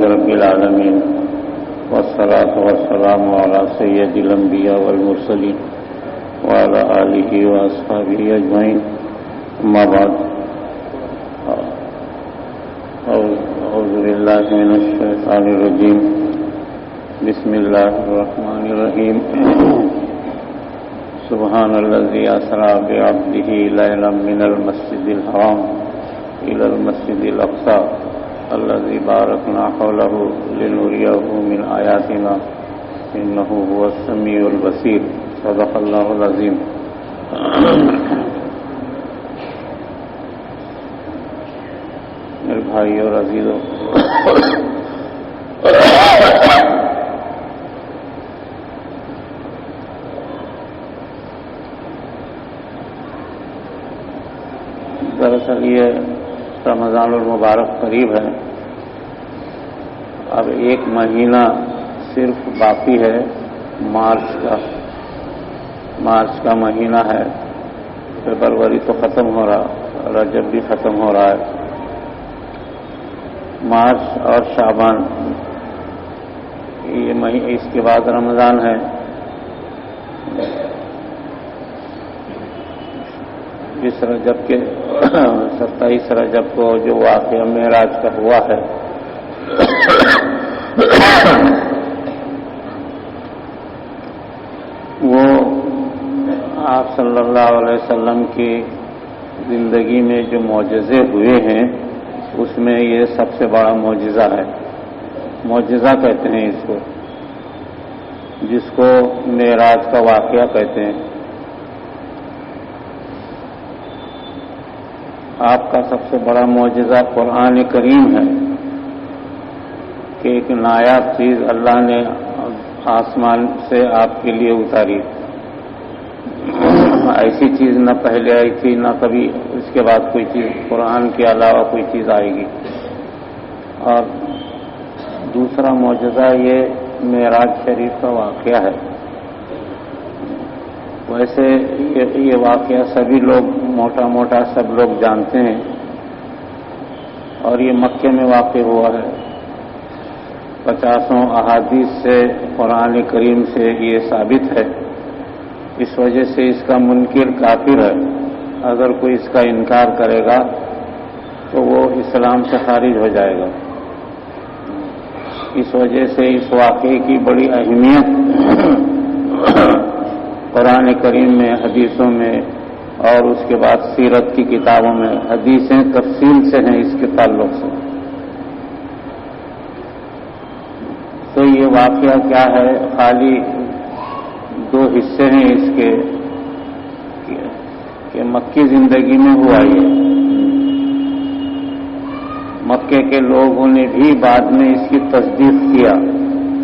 رب العالمين والصلاة والسلام على سيد الأنبياء والمرسلين وعلى آله وأصحابه أجمعين أما بعد أعوذ بالله من الشيطان الرجيم بسم الله الرحمن الرحيم سبحان الذي أسرى بعبده ليلا من المسجد الحرام إلى المسجد الأقصى الذي باركنا حوله لنريه من آياتنا إنه هو السميع البصير صدق الله العظيم. میرے بھائی اور عزیزوں، دراصل یہ رمضان المبارک قریب ہے. اب ایک مہینہ صرف باقی ہے. مارچ کا مہینہ ہے. فروری تو ختم ہو رہا، رجب بھی ختم ہو رہا ہے. مارچ اور شعبان یہ مہینے، اس کے بعد رمضان ہے. جس رجب کے 27 رجب کو جو واقعہ معراج کا ہوا ہے، وہ آپ صلی اللہ علیہ وسلم کی زندگی میں جو معجزے ہوئے ہیں اس میں یہ سب سے بڑا معجزہ ہے. معجزہ کہتے ہیں اس کو، جس کو معراج کا واقعہ کہتے ہیں. آپ کا سب سے بڑا معجزہ قرآن کریم ہے کہ ایک نایاب چیز اللہ نے آسمان سے آپ کے لیے اتاری. ایسی چیز نہ پہلے آئی تھی، نہ کبھی اس کے بعد کوئی چیز قرآن کے علاوہ کوئی چیز آئے گی. اور دوسرا معجزہ یہ معراج شریف کا واقعہ ہے. ویسے یہ واقعہ سبھی لوگ موٹا سب لوگ جانتے ہیں، اور یہ مکے میں واقع ہوا ہے. 50 احادیث سے قرآن کریم سے یہ ثابت ہے. اس وجہ سے اس کا منکر کافر ہے. اگر کوئی اس کا انکار کرے گا تو وہ اسلام سے خارج ہو جائے گا. اس وجہ سے اس واقعے کی بڑی اہمیت قرآن کریم میں، حدیثوں میں، اور اس کے بعد سیرت کی کتابوں میں حدیثیں تفصیل سے ہیں اس کے تعلق سے. تو یہ واقعہ کیا ہے؟ خالی 2 حصے ہیں اس کے کہ مکی زندگی میں ہوا. یہ مکے کے لوگوں نے بھی بعد میں اس کی تصدیق کیا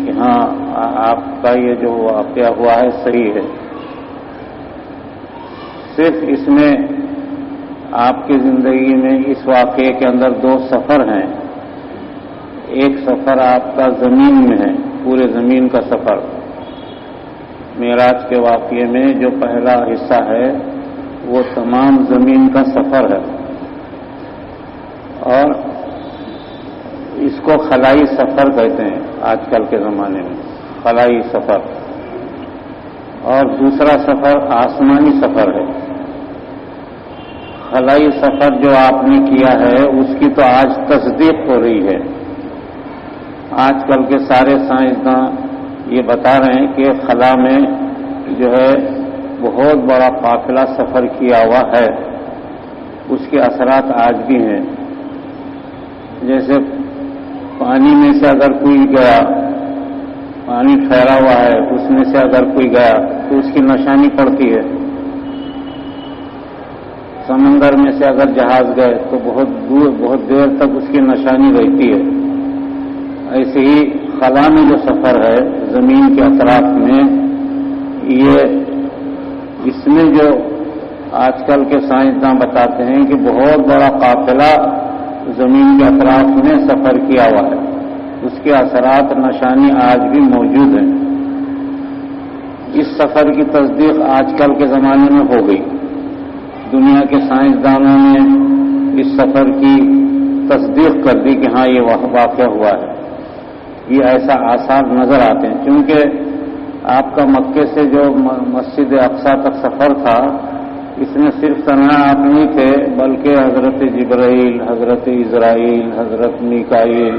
کہ ہاں آپ کا یہ جو واقعہ ہوا ہے صحیح ہے. صرف اس میں آپ کی زندگی میں اس واقعے کے اندر 2 سفر ہیں. ایک سفر آپ کا زمین میں ہے، پورے زمین کا سفر. معراج کے واقعے میں جو پہلا حصہ ہے وہ تمام زمین کا سفر ہے، اور اس کو خلائی سفر کہتے ہیں آج کل کے زمانے میں، خلائی سفر. اور دوسرا سفر آسمانی سفر ہے. خلائی سفر جو آپ نے کیا ہے اس کی تو آج تصدیق ہو رہی ہے. آج کل کے سارے سائنسداں یہ بتا رہے ہیں کہ خلا میں جو ہے بہت بڑا قافلہ سفر کیا ہوا ہے. اس کے اثرات آج بھی ہیں. جیسے پانی میں سے اگر کوئی گیا، پانی ٹھہرا ہوا ہے، اس میں سے اگر کوئی گیا تو اس کی نشانی پڑتی ہے. سمندر میں سے اگر جہاز گئے تو بہت دور، بہت دیر تک اس کی نشانی رہتی ہے. ایسے ہی خلا میں جو سفر ہے زمین کے اطراف میں، یہ اس میں جو آج کل کے سائنسداں بتاتے ہیں کہ بہت بڑا قافلہ زمین کے اطراف میں سفر کیا ہوا ہے. اس کے اثرات، نشانی آج بھی موجود ہیں. اس سفر کی تصدیق آج کل کے زمانے میں ہو گئی. دنیا کے سائنسدانوں نے اس سفر کی تصدیق کر دی کہ ہاں یہ واقعہ ہوا ہے. یہ ایسا آثار نظر آتے ہیں، کیونکہ آپ کا مکے سے جو مسجد اقصی تک سفر تھا، اس میں صرف تنہا آپ نہیں تھے، بلکہ حضرت جبرائیل، حضرت اسرائیل، حضرت میکائیل،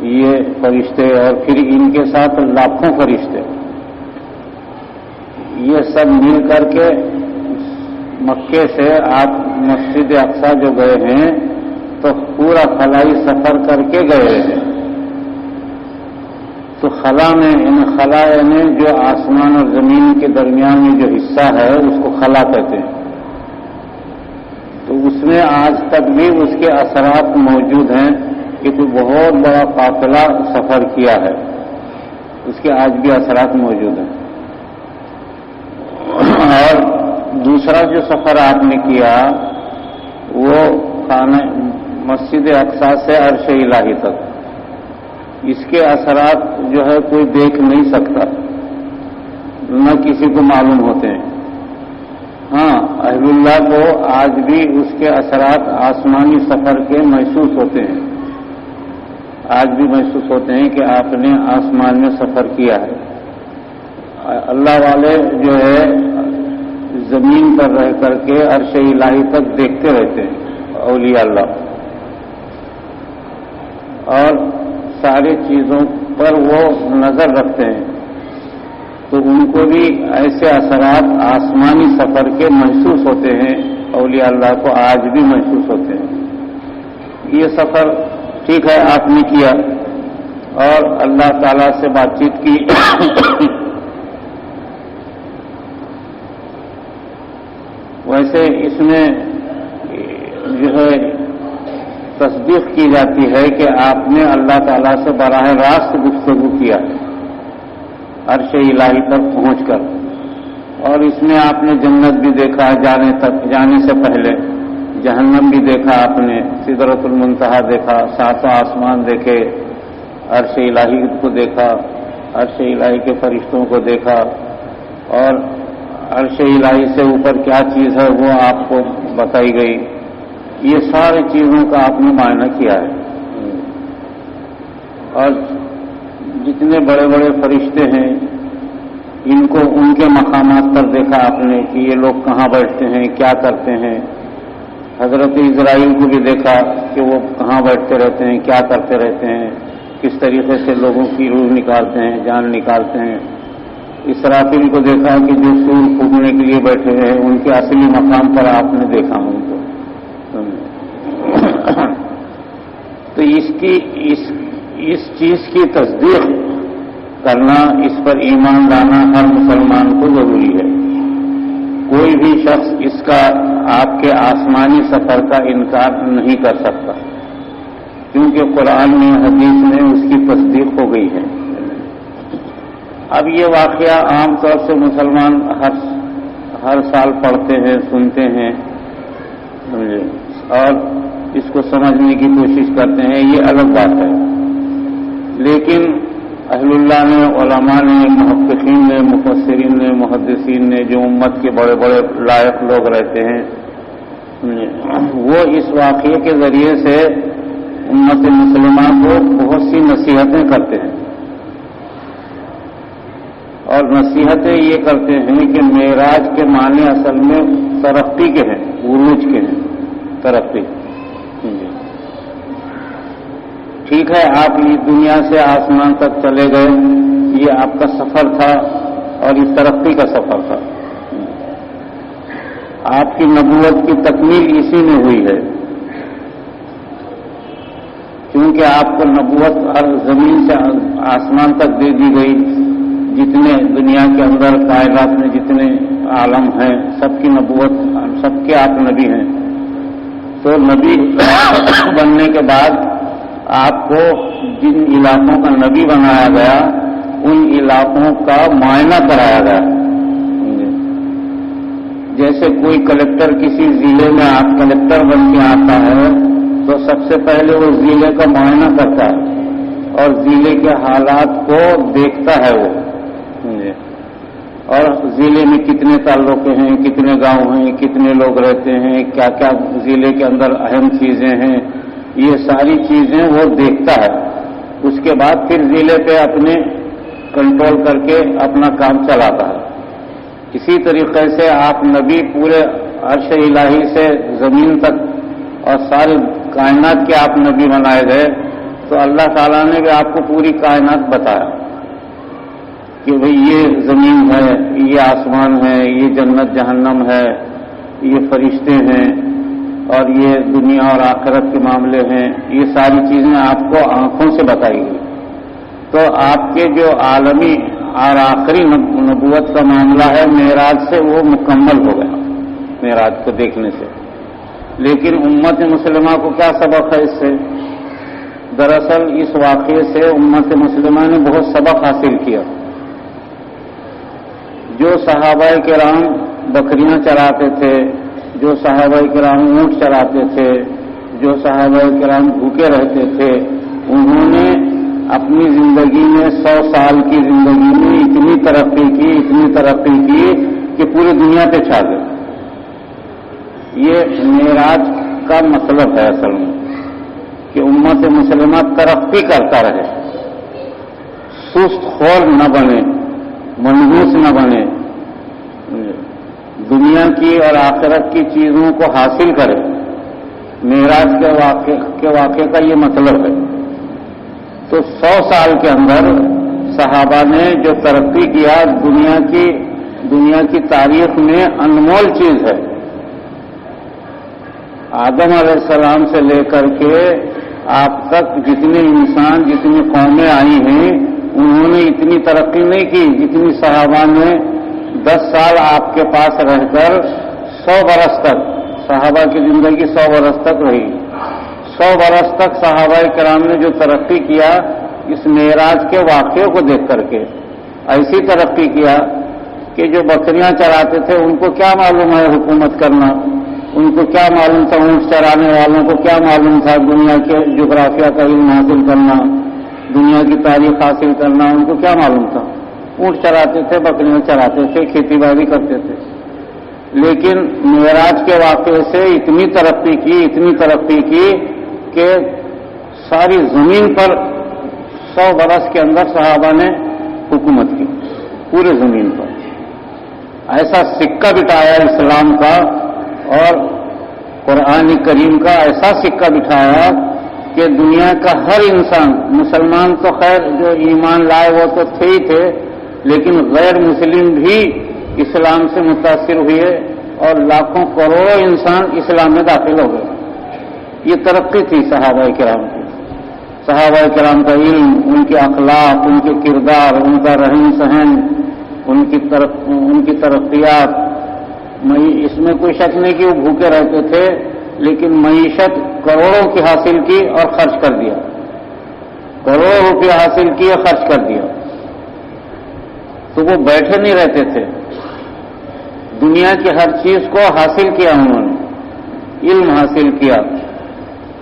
یہ فرشتے، اور پھر ان کے ساتھ لاکھوں فرشتے، یہ سب مل کر کے مکے سے آپ مسجد اقصی جو گئے ہیں تو پورا خلائی سفر کر کے گئے ہیں۔ تو خلا میں خلا یعنی جو آسمان اور زمین کے درمیان میں جو حصہ ہے اس کو خلا کہتے ہیں۔ تو اس میں آج تک بھی اس کے اثرات موجود ہیں کہ کوئی بہت بڑا قافلہ سفر کیا ہے، اس کے آج بھی اثرات موجود ہیں۔ اور دوسرا جو سفر آپ نے کیا وہ مسجد اقصی سے عرش الہی تک، اس کے اثرات جو ہے کوئی دیکھ نہیں سکتا، نہ کسی کو معلوم ہوتے ہیں۔ ہاں، اہل اللہ کو آج بھی اس کے اثرات آسمانی سفر کے محسوس ہوتے ہیں، آج بھی محسوس ہوتے ہیں کہ آپ نے آسمان میں سفر کیا ہے۔ اللہ والے جو ہے زمین پر رہ کر کے عرش الہی تک دیکھتے رہتے ہیں، اولیاء اللہ، اور ساری چیزوں پر وہ نظر رکھتے ہیں، تو ان کو بھی ایسے اثرات آسمانی سفر کے محسوس ہوتے ہیں، اولیاء اللہ کو آج بھی محسوس ہوتے ہیں۔ یہ سفر ٹھیک ہے آپ نے کیا اور اللہ تعالی سے بات چیت کی، ویسے اس میں جو ہے تصدیق کی جاتی ہے کہ آپ نے اللہ تعالیٰ سے براہ راست گفتگو کیا عرش الہی تک پہنچ کر، اور اس میں آپ نے جنت بھی دیکھا جانے سے پہلے، جہنم بھی دیکھا، آپ نے سدرۃ المنتہا دیکھا، ساتوں آسمان دیکھے، عرش الہی کو دیکھا، عرش الہی کے فرشتوں کو دیکھا، اور عرش الہی سے اوپر کیا چیز ہے وہ آپ کو بتائی گئی۔ یہ ساری چیزوں کا آپ نے معائنہ کیا ہے، اور جتنے بڑے بڑے فرشتے ہیں ان کو ان کے مقامات پر دیکھا آپ نے کہ یہ لوگ کہاں بیٹھتے ہیں، کیا کرتے ہیں۔ حضرت اسرائیل کو بھی دیکھا کہ وہ کہاں بیٹھتے رہتے ہیں، کیا کرتے رہتے ہیں، کس طریقے سے لوگوں کی روح نکالتے ہیں، جان نکالتے ہیں۔ اسرافیل کو دیکھا کہ جو سور پھونکنے کے لیے بیٹھے ہیں، ان کے اصلی مقام پر آپ نے دیکھا ان کو۔ تو اس چیز کی تصدیق کرنا، اس پر ایمان لانا ہر مسلمان کو ضروری ہے۔ کوئی بھی شخص اس کا آپ کے آسمانی سفر کا انکار نہیں کر سکتا، کیونکہ قرآن میں، حدیث میں اس کی تصدیق ہو گئی ہے۔ اب یہ واقعہ عام طور سے مسلمان ہر سال پڑھتے ہیں، سنتے ہیں، اور اس کو سمجھنے کی کوشش کرتے ہیں، یہ الگ بات ہے۔ لیکن اہل اللہ نے، علماء نے، محققین نے، مفسرین نے، محدثین نے، جو امت کے بڑے بڑے لائق لوگ رہتے ہیں، وہ اس واقعے کے ذریعے سے امت مسلمہ کو بہت سی نصیحتیں کرتے ہیں، اور نصیحتیں یہ کرتے ہیں کہ معراج کے معنی اصل میں ترقی کے ہیں، عروج کے ہیں، ترقی۔ ٹھیک ہے، آپ اس دنیا سے آسمان تک چلے گئے، یہ آپ کا سفر تھا اور یہ ترقی کا سفر تھا۔ آپ کی نبوت کی تکمیل اسی میں ہوئی ہے، کیونکہ آپ کو نبوت ہر زمین سے آسمان تک دے دی گئی۔ جتنے دنیا کے اندر کائنات میں جتنے عالم ہیں، سب کی نبوت، سب کے آپ نبی ہیں۔ تو نبی بننے کے بعد آپ کو جن علاقوں کا نبی بنایا گیا، ان علاقوں کا معائنہ کرایا گیا۔ جیسے کوئی کلکٹر کسی ضلع میں آپ کلکٹر بن کے آتا ہے تو سب سے پہلے وہ ضلع کا معائنہ کرتا ہے اور ضلع کے حالات کو دیکھتا ہے وہ، اور ضلع میں کتنے تعلقے ہیں، کتنے گاؤں ہیں، کتنے لوگ رہتے ہیں، کیا کیا ضلع کے اندر اہم چیزیں ہیں، یہ ساری چیزیں وہ دیکھتا ہے۔ اس کے بعد پھر ضلع پہ اپنے کنٹرول کر کے اپنا کام چلاتا ہے. اسی طریقے سے آپ نبی پورے عرش الہی سے زمین تک اور ساری کائنات کے آپ نبی بنائے گئے، تو اللہ تعالیٰ نے بھی آپ کو پوری کائنات بتایا کہ بھئی یہ زمین ہے، یہ آسمان ہے، یہ جنت جہنم ہے، یہ فرشتے ہیں، اور یہ دنیا اور آخرت کے معاملے ہیں. یہ ساری چیزیں آپ کو آنکھوں سے بتائی گئی. تو آپ کے جو عالمی اور آخری نبوت کا معاملہ ہے معراج سے، وہ مکمل ہو گیا معراج کو دیکھنے سے. لیکن امت مسلمہ کو کیا سبق ہے اس سے؟ دراصل اس واقعے سے امت مسلمہ نے بہت سبق حاصل کیا. جو صحابہ کرام بکریاں چراتے تھے، جو صحابہ کرام اونٹ چراتے تھے، جو صحابہ کرام بھوکے رہتے تھے، انہوں نے اپنی زندگی میں 100 سال کی زندگی میں اتنی ترقی کی کہ پوری دنیا پہ چھا گئے. یہ معراج کا مطلب ہے اصل میں کہ امت مسلمہ ترقی کرتا رہے، سست خور نہ بنے، منحوس نہ بنے، دنیا کی اور آخرت کی چیزوں کو حاصل کرے. معراج کے واقعے کا یہ مطلب ہے. تو 100 سال کے اندر صحابہ نے جو ترقی کیا، دنیا کی تاریخ میں انمول چیز ہے. آدم علیہ السلام سے لے کر کے آپ تک جتنے انسان، جتنی قومیں آئی ہیں، انہوں نے اتنی ترقی نہیں کی جتنی صحابہ نے 10 سال آپ کے پاس رہ کر 100 برس تک، صحابہ کی زندگی 100 برس تک رہی. 100 برس تک صحابہ کرام نے جو ترقی کیا، اس معراج کے واقعے کو دیکھ کر کے ایسی ترقی کیا کہ جو بکریاں چراتے تھے ان کو کیا معلوم ہے حکومت کرنا، ان کو کیا معلوم تھا، اونٹ چرانے والوں کو کیا معلوم تھا دنیا کے جغرافیہ کا علم حاصل کرنا، دنیا کی تاریخ حاصل کرنا، ان کو کیا معلوم تھا. اونٹ چراتے تھے، بکریاں چراتے تھے، کھیتی باڑی کرتے تھے. لیکن معراج کے واقعے سے اتنی ترقی کی کہ ساری زمین پر 100 برس کے اندر صحابہ نے حکومت کی، پورے زمین پر. ایسا سکہ بٹھایا اسلام کا اور قرآن کریم کا، ایسا سکہ بٹھایا کہ دنیا کا ہر انسان، مسلمان تو خیر جو ایمان لائے وہ تو تھے ہی تھے، لیکن غیر مسلم بھی اسلام سے متاثر ہوئے اور لاکھوں کروڑوں انسان اسلام میں داخل ہو گئے. یہ ترقی تھی صحابہ کرام کی. صحابہ کرام کا علم، ان کے اخلاق، ان کے کردار، ان کا رہن سہن، ان کی ترقیات، اس میں کوئی شک نہیں کہ وہ بھوکے رہتے تھے، لیکن معیشت کروڑوں کی حاصل کی اور خرچ کر دیا، کروڑوں روپے حاصل کیے خرچ کر دیا. تو وہ بیٹھے نہیں رہتے تھے، دنیا کی ہر چیز کو حاصل کیا، انہوں نے علم حاصل کیا،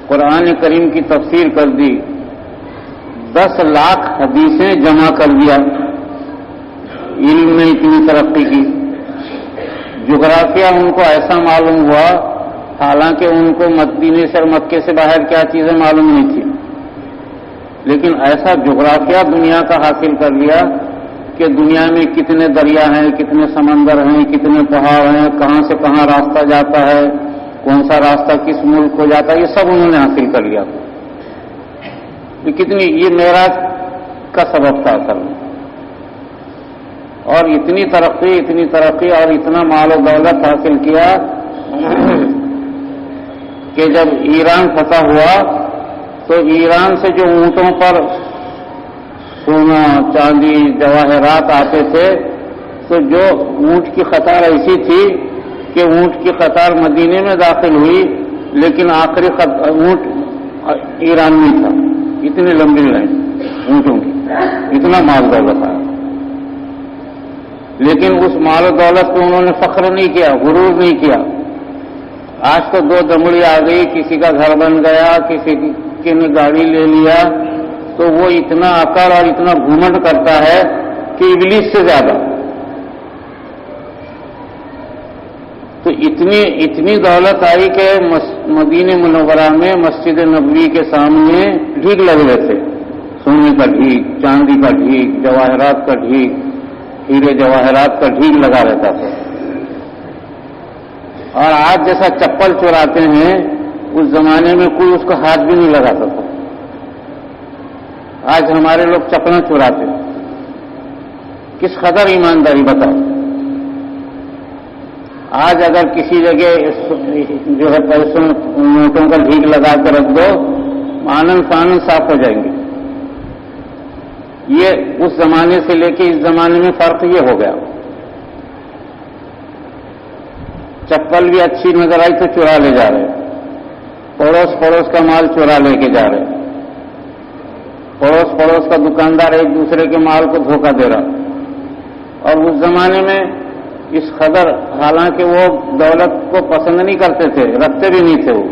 قرآن کریم کی تفسیر کر دی، 10 لاکھ حدیثیں جمع کر دیا. علم نے اتنی ترقی کی. جغرافیہ ان کو ایسا معلوم ہوا، حالانکہ ان کو مدینے سے اور مکے سے باہر کیا چیزیں معلوم نہیں تھی، لیکن ایسا جغرافیہ دنیا کا حاصل کر لیا کہ دنیا میں کتنے دریا ہیں، کتنے سمندر ہیں، کتنے پہاڑ ہیں، کہاں سے کہاں راستہ جاتا ہے، کون سا راستہ کس ملک کو جاتا ہے، یہ سب انہوں نے حاصل کر لیا. یہ معراج کا سبب تھا اصل میں. اور اتنی ترقی اور اتنا مال و دولت حاصل کیا کہ جب ایران فتح ہوا تو ایران سے جو اونٹوں پر سونا، چاندی، جواہرات آتے تھے، تو جو اونٹ کی قطار ایسی تھی کہ اونٹ کی قطار مدینے میں داخل ہوئی، لیکن آخری اونٹ ایران میں تھا. اتنی لمبی لائن اونٹوں کی، اتنا مال دولت آیا. لیکن اس مال و دولت کو انہوں نے فخر نہیں کیا، غرور نہیں کیا. آج تو 2 دمڑی آ گئی، کسی کا گھر بن گیا، کسی نے گاڑی لے لیا، تو وہ اتنا اکڑ اور اتنا گھمنڈ کرتا ہے کہ ابلیس سے زیادہ. تو اتنی دولت آئی کہ مدینہ منورہ میں مسجد نبوی کے سامنے ڈھیگ لگ رہے تھے سونے کا ڈھیک، چاندی کا ڈھیک، جواہرات کا ڈھیک، ہیرے جواہرات کا ڈھیک لگا رہتا تھا. اور آج جیسا چپل چوراتے ہیں اس زمانے میں کوئی اس کا ہاتھ بھی نہیں لگاتا تھا. آج ہمارے لوگ چپلیں چوراتے ہیں. کس قدر ایمانداری بتاؤ. آج اگر کسی جگہ جو ہے پیسوں نوٹوں کا ڈھیک لگا کے رکھ دو، آنند فانند صاف ہو جائیں گے. یہ اس زمانے سے لے کے اس زمانے میں فرق یہ ہو گیا. چپل بھی اچھی نظر آئی تو چورا لے جا رہے، پڑوس کا مال چورا لے کے جا رہے، پڑوس کا دکاندار ایک دوسرے کے مال کو دھوکہ دے رہا. اور اس زمانے میں اس قدر، حالانکہ وہ دولت کو پسند نہیں کرتے تھے، رکھتے بھی نہیں تھے. وہ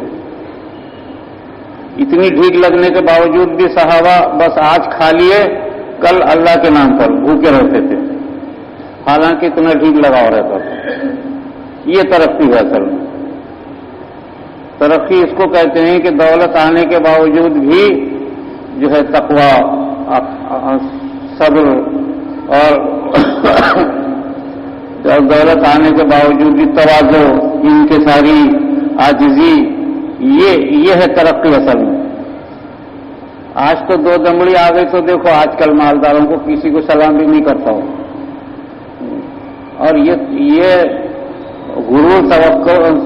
اتنی ڈھیک لگنے کے باوجود بھی صحابہ بس آج کھا لیے، کل اللہ کے نام پر بھوکے رہتے تھے، حالانکہ اتنا ڈھیک لگا رہتا تھا. یہ ترقی ہے اصل میں. ترقی اس کو کہتے ہیں کہ دولت آنے کے باوجود بھی جو ہے تقوی، صبر، اور دولت آنے کے باوجود بھی تواضع، انکساری، عاجزی، یہ ہے ترقی اصل میں. آج تو دو دمڑی آ گئی تو دیکھو آج کل مالداروں کو کسی کو سلام بھی نہیں کرتا ہو. اور یہ غرور،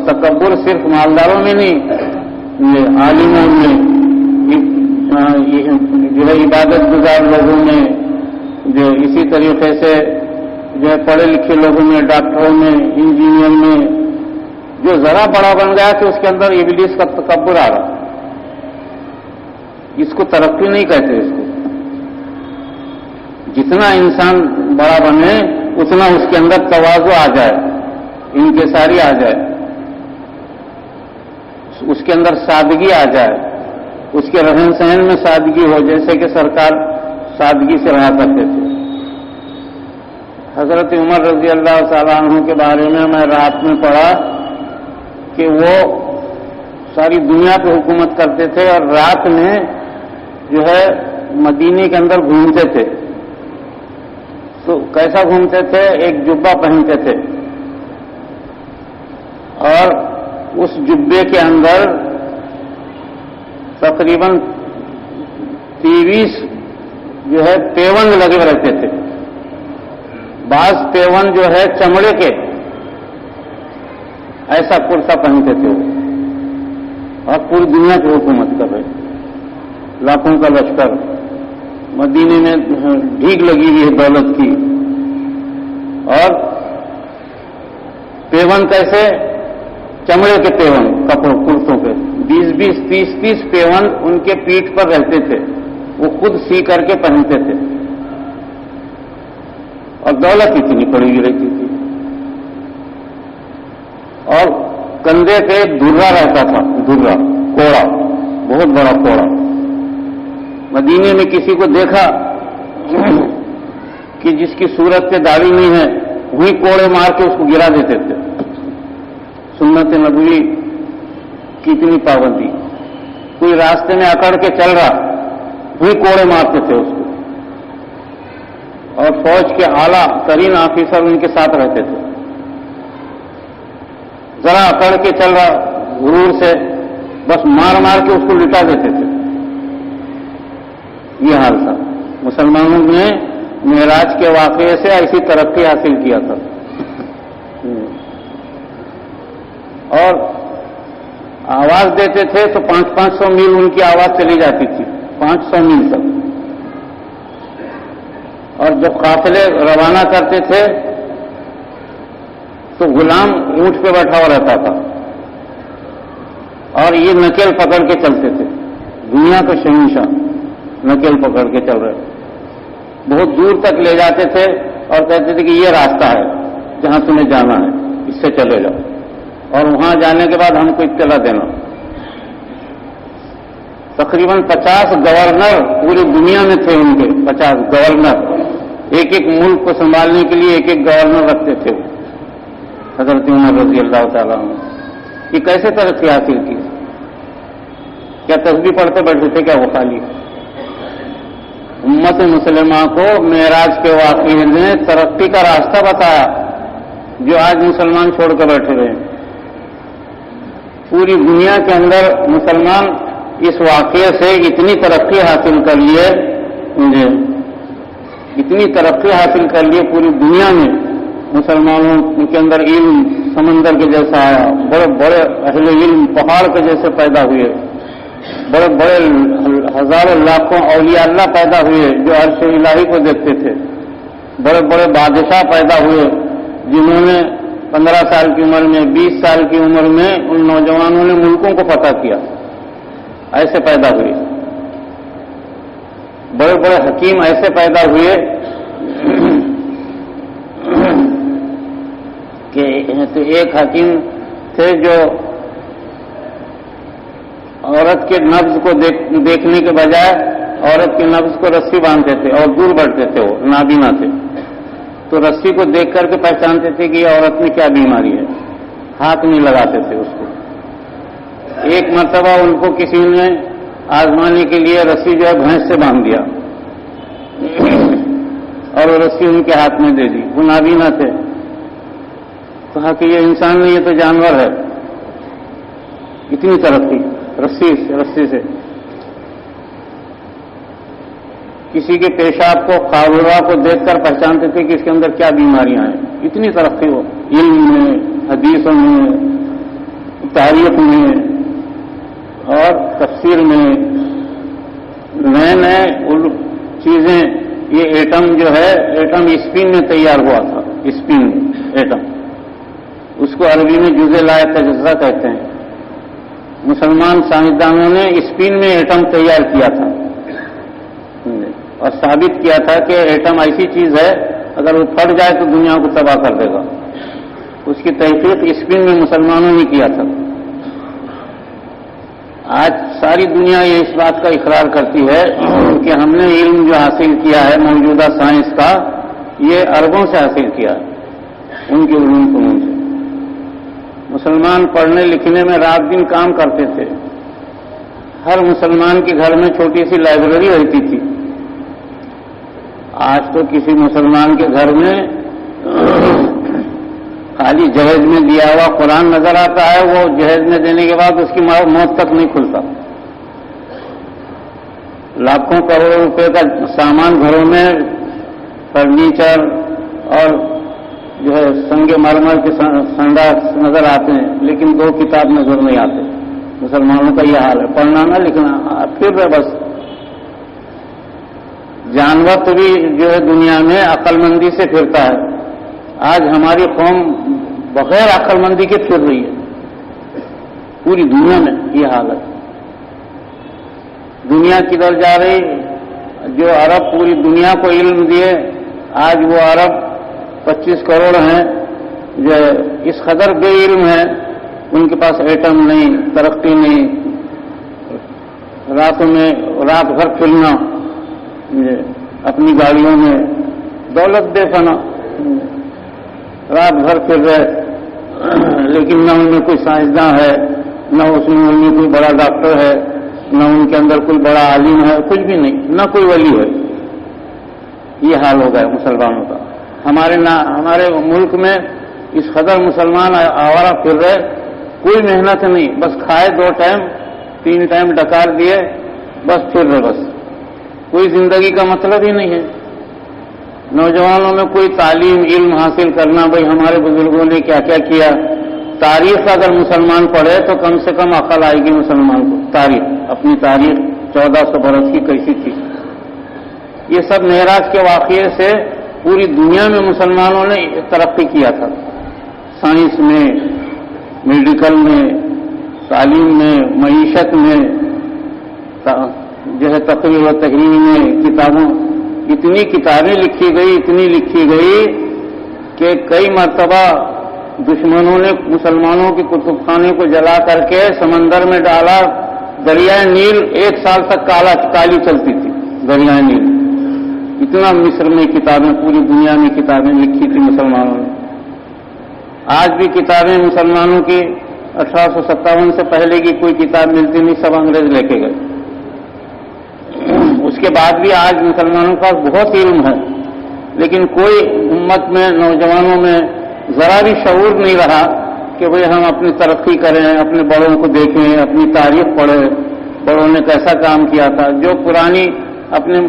تکبر صرف مالداروں میں نہیں، یہ عالموں میں، جو ہے عبادت گزار لوگوں میں، جو اسی طریقے سے جو ہے پڑھے لکھے لوگوں میں، ڈاکٹروں میں، انجینئر میں، جو ذرا بڑا بن گیا کہ اس کے اندر ابلیس کا تکبر آ رہا. اس کو ترقی نہیں کہتے. اس کو جتنا انسان بڑا بنے اتنا اس کے اندر تواضع آ جائے، انکساری آ جائے، اس کے اندر سادگی آ جائے، اس کے رہن سہن میں سادگی ہو، جیسے کہ سرکار سادگی سے رہا کرتے تھے. حضرت عمر رضی اللہ تعالیٰ عنہ کے بارے میں رات میں پڑھا کہ وہ ساری دنیا پہ حکومت کرتے تھے اور رات میں جو ہے مدینے کے اندر گھومتے تھے. تو کیسا گھومتے تھے؟ ایک جبہ پہنتے تھے اور اس جبے کے اندر تقریباً 23 جو ہے پیون لگے رہتے تھے. بعض پیون جو ہے چمڑے کے، ایسا کرتا پہنتے تھے وہ، اور پوری دنیا کی حکومت کر رہے. لاکھوں کا لشکر، مدینے میں ڈھیک لگی ہوئی ہے دولت کی. اور پیون کیسے؟ چمڑے کے پیون، کپڑوں کرتوں کے 20-20 30-30 پیون ان کے پیٹھ پر رہتے تھے، وہ خود سی کر کے پہنتے تھے. اور دولت اتنی پڑی ہوئی رہتی تھی. اور کندھے پہ دھرا رہتا تھا، دھرا، کوڑا، بہت بڑا کوڑا. مدینے میں کسی کو دیکھا کہ جس کی صورت پہ داڑھی نہیں ہے، وہی کوڑے مار کے اس کو گرا دیتے تھے. سنت نبوی کی اتنی پابندی. کوئی راستے میں اکڑ کے چل رہا، وہی کوڑے مارتے تھے اس کو. اور فوج کے اعلیٰ ترین آفیسر ان کے ساتھ رہتے تھے. ذرا اکڑ کے چل رہا غرور سے، بس مار مار کے اس کو لٹا دیتے تھے. یہ حال تھا. مسلمانوں نے معراج کے واقعے سے ایسی ترقی حاصل کیا تھا. اور آواز دیتے تھے تو 500 میل ان کی آواز چلی جاتی تھی، 500 میل تک. اور جب قافلے روانہ کرتے تھے تو غلام اونٹ پہ بیٹھا ہوا رہتا تھا اور یہ نکیل پکڑ کے چلتے تھے. دنیا کے شہنشاہ نکیل پکڑ کے چل رہے. بہت دور تک لے جاتے تھے اور کہتے تھے کہ یہ راستہ ہے جہاں تمہیں جانا ہے، اس سے چلے جاؤ، اور وہاں جانے کے بعد ہم کو اطلاع دینا. تقریباً 50 گورنر پوری دنیا میں تھے ان کے. 50 گورنر، ایک ایک ملک کو سنبھالنے کے لیے ایک ایک گورنر رکھتے تھے حضرت عمر رضی اللہ تعالیٰ عنہ. یہ کیسے ترقی حاصل کی؟ کیا تسبیح پڑھتے بیٹھے تھے کیا وہ خالی؟ امت مسلمہ کو معراج کے واقعے نے ترقی کا راستہ بتایا جو آج مسلمان چھوڑ کر بیٹھے ہوئے ہیں. پوری دنیا کے اندر مسلمان اس واقعے سے اتنی ترقی حاصل کر لیے، اتنی ترقی حاصل کر لیے پوری دنیا میں مسلمانوں کے اندر علم سمندر کے جیسا آیا، بڑے بڑے اہل علم پہاڑ کے جیسے پیدا ہوئے، بڑے بڑے ہزاروں لاکھوں اولیاء اللہ پیدا ہوئے جو عرش الہی کو دیکھتے تھے، بڑے بڑے بادشاہ پیدا ہوئے جنہوں نے 15 سال کی عمر میں 20 سال کی عمر میں ان نوجوانوں نے ملکوں کو فتح کیا، ایسے پیدا ہوئے. بڑے بڑے حکیم ایسے پیدا ہوئے کہ ایک حکیم تھے جو عورت کے نبض کو دیکھنے کے بجائے عورت کے نبض کو رسی باندھتے تھے اور دور بڑھتے تھے، وہ نابینا تھے، تو رسی کو دیکھ کر کے پہچانتے تھے کہ یہ عورت میں کیا بیماری ہے، ہاتھ نہیں لگاتے تھے اس کو. ایک مرتبہ ان کو کسی نے آزمانے کے لیے رسی جو ہے بھینس سے باندھ دیا اور وہ رسی ان کے ہاتھ میں دے دی. وہ نابینا تھے، کہا کہ یہ انسان نہیں، یہ تو جانور ہے. اتنی ترقی رسی سے. کسی کے پیشاب کو قارورہ کو دیکھ کر پہچانتے تھے کہ اس کے اندر کیا بیماریاں ہیں. اتنی ترقی ہو علم میں، حدیثوں میں، تاریخ میں اور تفسیر میں، نئے نئے چیزیں. یہ ایٹم جو ہے، ایٹم اسپین میں تیار ہوا تھا، اسپین ایٹم، اس کو عربی میں جزء لا تجزا کہتے ہیں. مسلمان سائنسدانوں نے اسپین میں ایٹم تیار کیا تھا اور ثابت کیا تھا کہ ایٹم ایسی چیز ہے اگر وہ پھٹ جائے تو دنیا کو تباہ کر دے گا. اس کی تحقیق اسپین میں مسلمانوں نے کیا تھا. آج ساری دنیا یہ اس بات کا اقرار کرتی ہے کہ ہم نے علم جو حاصل کیا ہے موجودہ سائنس کا، یہ عربوں سے حاصل کیا ہے، ان کے علوم فنون سے. مسلمان پڑھنے لکھنے میں رات دن کام کرتے تھے. ہر مسلمان کے گھر میں چھوٹی سی لائبریری رہتی تھی. آج تو کسی مسلمان کے گھر میں خالی جہیز میں دیا ہوا قرآن نظر آتا ہے، وہ جہیز میں دینے کے بعد اس کی موت تک نہیں کھلتا. لاکھوں کروڑوں روپے کا سامان گھروں میں، فرنیچر اور جو ہے سنگ مرمر کے سنڈاس نظر آتے ہیں، لیکن 2 کتاب نظر نہیں آتے. مسلمانوں کا یہ حال ہے، پڑھنا نہ لکھنا پھر رہے بس. جانور تو بھی جو ہے دنیا میں عقل مندی سے پھرتا ہے. آج ہماری قوم بغیر عقل مندی کے پھر رہی ہے. پوری دنیا میں یہ حال ہے. دنیا کدھر جا رہی؟ جو عرب پوری دنیا کو علم دیے، آج وہ عرب 25 کروڑ ہیں جو اس قدر بے علم ہیں، ان کے پاس ایٹم نہیں، ترقی نہیں، راتوں میں رات بھر پھرنا اپنی گاڑیوں میں، دولت بے فنا، رات بھر پھر رہے، لیکن نہ ان میں کوئی سائنسداں ہے، نہ اس میں ان میں کوئی بڑا ڈاکٹر ہے، نہ ان کے اندر کوئی بڑا عالم ہے، کچھ بھی نہیں، نہ کوئی ولی ہے. یہ حال ہو گیا مسلمانوں کا. ہمارے ملک میں اس قدر مسلمان آوارہ پھر رہے، کوئی محنت نہیں، بس کھائے 2 ٹائم 3 ٹائم ڈکار دیے، بس پھر رہے، بس کوئی زندگی کا مطلب ہی نہیں ہے. نوجوانوں میں کوئی تعلیم علم حاصل کرنا، بھائی ہمارے بزرگوں نے کیا کیا کیا. تاریخ اگر مسلمان پڑھے تو کم سے کم عقل آئے گی مسلمان کو. تاریخ، اپنی تاریخ 1400 برس کی کیسی تھی. یہ سب معراج کے واقعے سے پوری دنیا میں مسلمانوں نے ترقی کیا تھا. سائنس میں، میڈیکل میں، تعلیم میں، معیشت میں، جو ہے تقریر و تحریر میں، کتابوں، اتنی کتابیں اتنی لکھی گئی کہ کئی مرتبہ دشمنوں نے مسلمانوں کے کتب خانے کو جلا کر کے سمندر میں ڈالا. دریائے نیل 1 سال تک کالی چلتی تھی. دریائے نیل، اتنا مصر میں کتابیں، پوری دنیا میں کتابیں لکھی تھی مسلمانوں نے. آج بھی کتابیں مسلمانوں کی 1857 سے پہلے کی کوئی کتاب ملتی نہیں، سب انگریز لے کے گئے. اس اس کے بعد بھی آج مسلمانوں کا بہت علم ہے، لیکن کوئی امت میں نوجوانوں میں ذرا بھی شعور نہیں رہا کہ بھئی ہم اپنی ترقی کریں، اپنے بڑوں کو دیکھیں، اپنی تاریخ پڑھیں، بڑوں نے کیسا کام کیا تھا۔ جو پرانی اپنے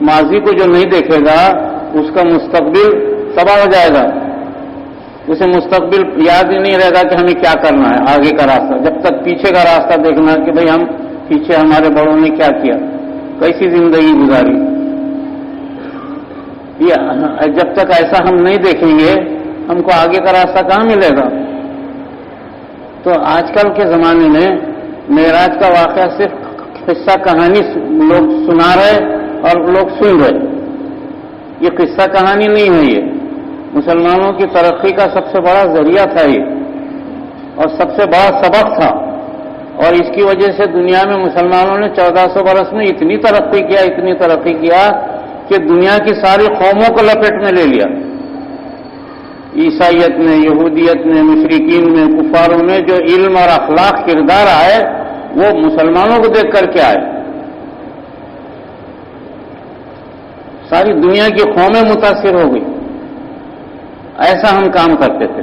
ماضی کو جو نہیں دیکھے گا اس کا مستقبل تباہ ہو جائے گا، اسے مستقبل یاد ہی نہیں رہے گا کہ ہمیں کیا کرنا ہے، آگے کا راستہ۔ جب تک پیچھے کا راستہ دیکھنا کہ بھئی ہم پیچھے ہمارے بڑوں نے کیا کیا، کیسی زندگی گزاری، یہ جب تک ایسا ہم نہیں دیکھیں گے ہم کو آگے کا راستہ کہاں ملے گا؟ تو آج کل کے زمانے میں معراج کا واقعہ صرف قصہ کہانی لوگ سنا رہے اور لوگ سن رہے، یہ قصہ کہانی نہیں ہے، یہ مسلمانوں کی ترقی کا سب سے بڑا ذریعہ تھا یہ، اور سب سے بڑا سبق تھا، اور اس کی وجہ سے دنیا میں مسلمانوں نے 1400 برس میں اتنی ترقی کیا کہ دنیا کی ساری قوموں کو لپیٹ میں لے لیا۔ عیسائیت میں، یہودیت میں، مشرکین میں، کفاروں میں جو علم اور اخلاق کردار آئے وہ مسلمانوں کو دیکھ کر کے آئے، ساری دنیا کی قومیں متاثر ہو گئی، ایسا ہم کام کرتے تھے۔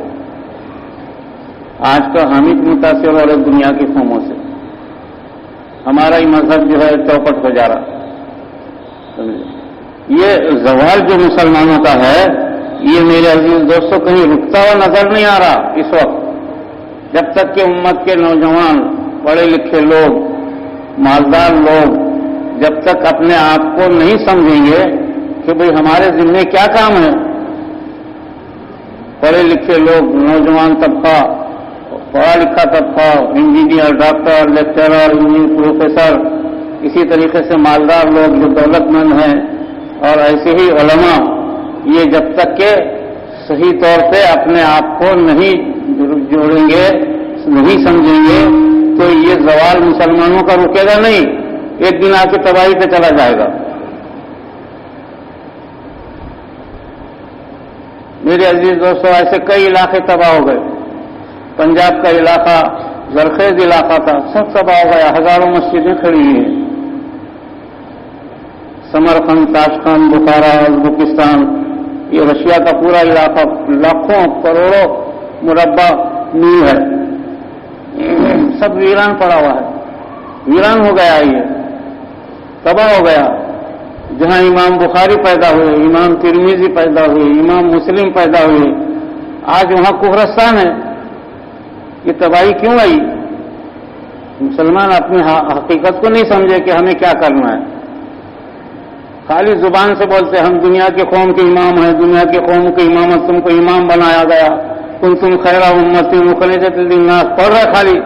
آج تو ہم ہی متاثر ہو رہے دنیا کی قوموں سے، ہمارا ہی مذہب جو ہے چوپٹ ہو جا رہا۔ یہ زوال جو مسلمانوں کا ہے یہ میرے عزیز دوستوں کہیں رکتا ہوا نظر نہیں آ رہا اس وقت، جب تک کہ امت کے نوجوان، پڑھے لکھے لوگ، مالدار لوگ جب تک اپنے آپ کو نہیں سمجھیں گے کہ بھئی ہمارے ذمہ کیا کام ہے۔ پڑھے لکھے لوگ، نوجوان طبقہ، پڑھا لکھا طبقہ، انجینئر، ڈاکٹر، لیکچرر، پروفیسر، اسی طریقے سے مالدار لوگ جو دولت مند ہیں، اور ایسے ہی علماء، یہ جب تک کہ صحیح طور پہ اپنے آپ کو نہیں جوڑیں گے، نہیں سمجھیں گے، تو یہ زوال مسلمانوں کا رکے گا نہیں، ایک دن آ کے تباہی پہ چلا جائے گا۔ میرے عزیز دوستو ایسے کئی علاقے تباہ ہو گئے، پنجاب کا علاقہ زرخیز علاقہ تھا، سب تباہ ہو گیا، ہزاروں مسجدیں کھڑی ہوئی ہیں۔ سمرقند، تاشقند، بخارا، ازبکستان، یہ رشیا کا پورا علاقہ لاکھوں کروڑوں مربع میل ہے، سب ویران پڑا ہوا ہے، ویران ہو گیا، یہ تباہ ہو گیا۔ جہاں امام بخاری پیدا ہوئے، امام ترمذی پیدا ہوئے، امام مسلم پیدا ہوئے، آج وہاں کفرستان ہے۔ یہ تباہی کیوں آئی؟ مسلمان اپنی حقیقت کو نہیں سمجھے کہ ہمیں کیا کرنا ہے، خالی زبان سے بولتے ہم دنیا کے قوم کے امام ہیں، دنیا کے قوم کی امامت تم کو امام بنایا گیا، کنتم خیر امۃ اخرجت للناس، پڑھ رہے خالی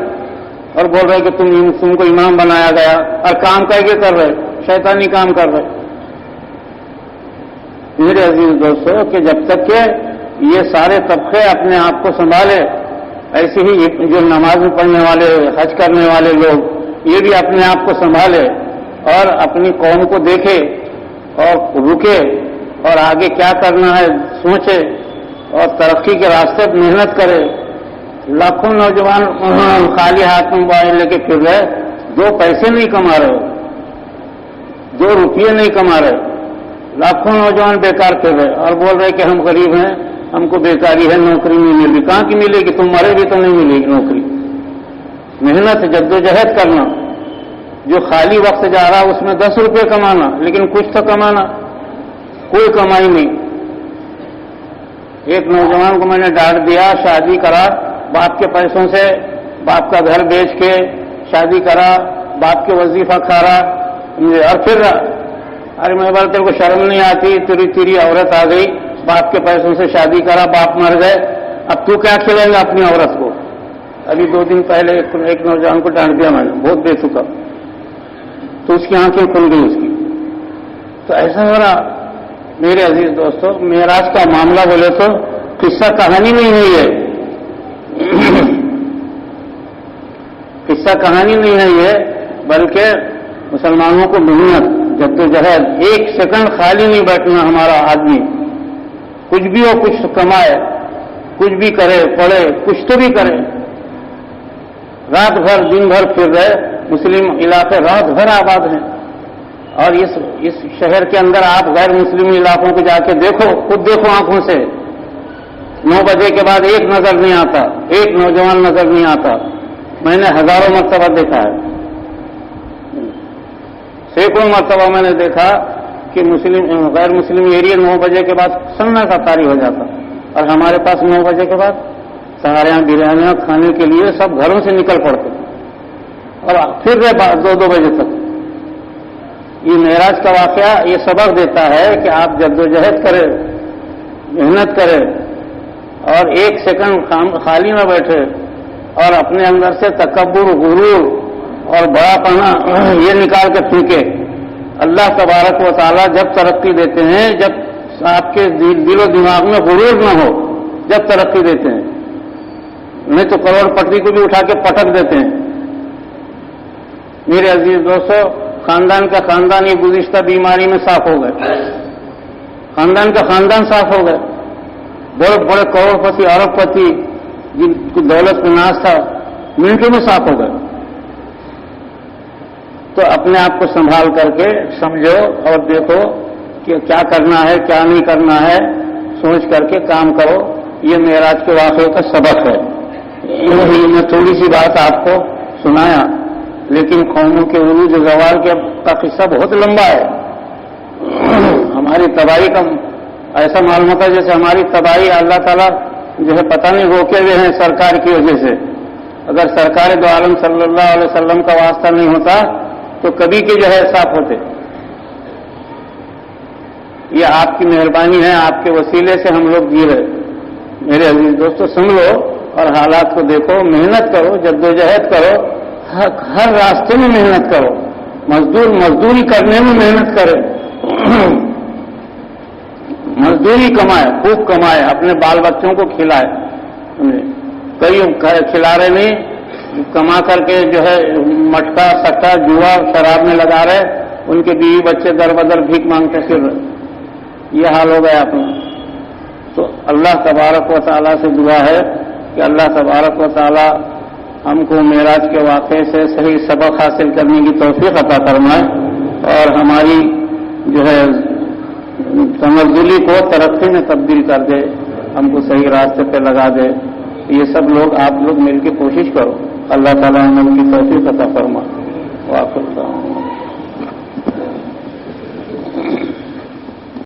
اور بول رہے کہ تم کو امام بنایا گیا، اور کام کر کے رہے، شیطانی کام کر رہے۔ میرے عزیز دوستو کہ جب تک کہ یہ سارے طبقے اپنے آپ کو سنبھالے، ایسے ہی جو نماز پڑھنے والے، حج کرنے والے لوگ، یہ بھی اپنے آپ کو سنبھالے اور اپنی قوم کو دیکھے اور رکے اور آگے کیا کرنا ہے سوچے اور ترقی کے راستے پر محنت کرے۔ لاکھوں نوجوان خالی ہاتھ میں موبائل لے کے پھر رہے، 2 پیسے نہیں کما رہے، 2 روپیے نہیں کما رہے، لاکھوں نوجوان بیکار پھر رہے اور بول رہے کہ ہم غریب ہیں، ہم کو بیکاری ہے، نوکری نہیں مل رہی۔ کہاں کی ملے گی؟ تم مرے بھی تو نہیں ملے گی نوکری۔ محنت، جدوجہد کرنا، جو خالی وقت جا رہا اس میں 10 روپے کمانا، لیکن کچھ تو کمانا، کوئی کمائی نہیں۔ ایک نوجوان کو میں نے ڈانٹ دیا، شادی کرا باپ کے پیسوں سے، باپ کا گھر بیچ کے شادی کرا، باپ کے وظیفہ کھا رہا اور پھر رہا۔ ارے میں بول تیرے کو شرم نہیں آتی؟ تیری عورت آ گئی، باپ کے پیسوں سے شادی کرا، باپ مر گئے، اب تو کیا کھلائے گا اپنی عورت کو؟ ابھی 2 دن پہلے ایک نوجوان کو ڈانٹ دیا میں نے، بہت بے چکا، تو اس کی آنکھیں کھل گئی اس کی۔ تو ایسا ہو رہا۔ میرے عزیز دوستو معراج کا معاملہ بولے تو قصہ کہانی نہیں ہے، یہ قصہ کہانی نہیں ہے یہ، بلکہ مسلمانوں کو محنت، جدوجہد، 1 سیکنڈ خالی نہیں بیٹھنا ہمارا آدمی، کچھ بھی ہو کچھ کمائے، کچھ بھی کرے، پڑھے، کچھ تو بھی کرے، رات بھر دن بھر پھر رہے۔ مسلم علاقے رات بھر آباد ہیں اور اس شہر کے اندر آپ غیر مسلم علاقوں کو جا کے دیکھو، خود دیکھو آنکھوں سے، 9 بجے کے بعد ایک نظر نہیں آتا، ایک نوجوان نظر نہیں آتا. میں نے ہزاروں مرتبہ دیکھا ہے، سینکڑوں مرتبہ میں نے دیکھا کہ غیر مسلم ایریا 9 بجے کے بعد سناٹا طاری ہو جاتا، اور ہمارے پاس 9 بجے کے بعد سہاریاں بریانیاں کھانے کے لیے سب گھروں سے نکل پڑتے اور پھر 2 بجے تک. یہ معراج کا واقعہ یہ سبق دیتا ہے کہ آپ جدوجہد کریں، محنت کریں، اور ایک سیکنڈ خالی نہ بیٹھے اور اپنے اندر سے تکبر، غرور اور بڑا پنا یہ نکال کے پھینکے. اللہ تبارک و تعالیٰ جب ترقی دیتے ہیں، جب آپ کے دل و دماغ میں غرور نہ ہو، جب ترقی دیتے ہیں، نہیں تو کروڑ پتی کو بھی اٹھا کے پٹک دیتے ہیں. میرے عزیز دوستو، خاندان کا خاندان یہ گزشتہ بیماری میں صاف ہو گئے، خاندان کا خاندان صاف ہو گئے. بڑے بڑے کروڑ پتی، ارب پتی جن کی دولت میں ناز تھا، منٹوں میں صاف ہو گئے. تو اپنے آپ کو سنبھال کر کے سمجھو اور دیکھو کہ کیا کرنا ہے، کیا نہیں کرنا ہے، سوچ کر کے کام کرو. یہ معراج کے واقعے کا سبق ہے. میں تھوڑی سی بات آپ کو سنایا، لیکن قوموں کے عروج و زوال کا قصہ بہت لمبا ہے. ہماری تباہی کا ایسا معلوم ہوتا ہے جیسے ہماری تباہی اللہ تعالیٰ جو ہے پتہ نہیں روکے ہوئے ہیں سرکار کی وجہ سے. اگر سرکار دو عالم صلی اللہ علیہ وسلم کا واسطہ نہیں ہوتا تو کبھی کے جو ہے صاف ہوتے. یہ آپ کی مہربانی ہے، آپ کے وسیلے سے ہم لوگ جی رہے. میرے عزیز دوستو، سن لو اور حالات کو دیکھو، محنت کرو، جدوجہد کرو، ہر راستے میں محنت کرو. مزدوری کرنے میں محنت کرے، مزدوری کمائے، خوب کمائے، اپنے بال بچوں کو کھلائے. کئی کھلا رہے نہیں، کما کر کے جو ہے مٹکا سٹا جوا شراب میں لگا رہے، ان کے بیوی بچے در بدر بھیک مانگتے پھر رہے. یہ حال ہو گیا اپنا. تو اللہ تبارک و تعالیٰ سے دعا ہے کہ اللہ تبارک و تعالیٰ ہم کو معراج کے واقعے سے صحیح سبق حاصل کرنے کی توفیق عطا فرمائے اور ہماری جو ہے تنزلی کو ترقی میں تبدیل کر دے، ہم کو صحیح راستے پہ لگا دے. یہ سب لوگ آپ لوگ مل کے کوشش کرو. اللہ تعالیٰ ہم کی توفیق عطا فرمائے. واقع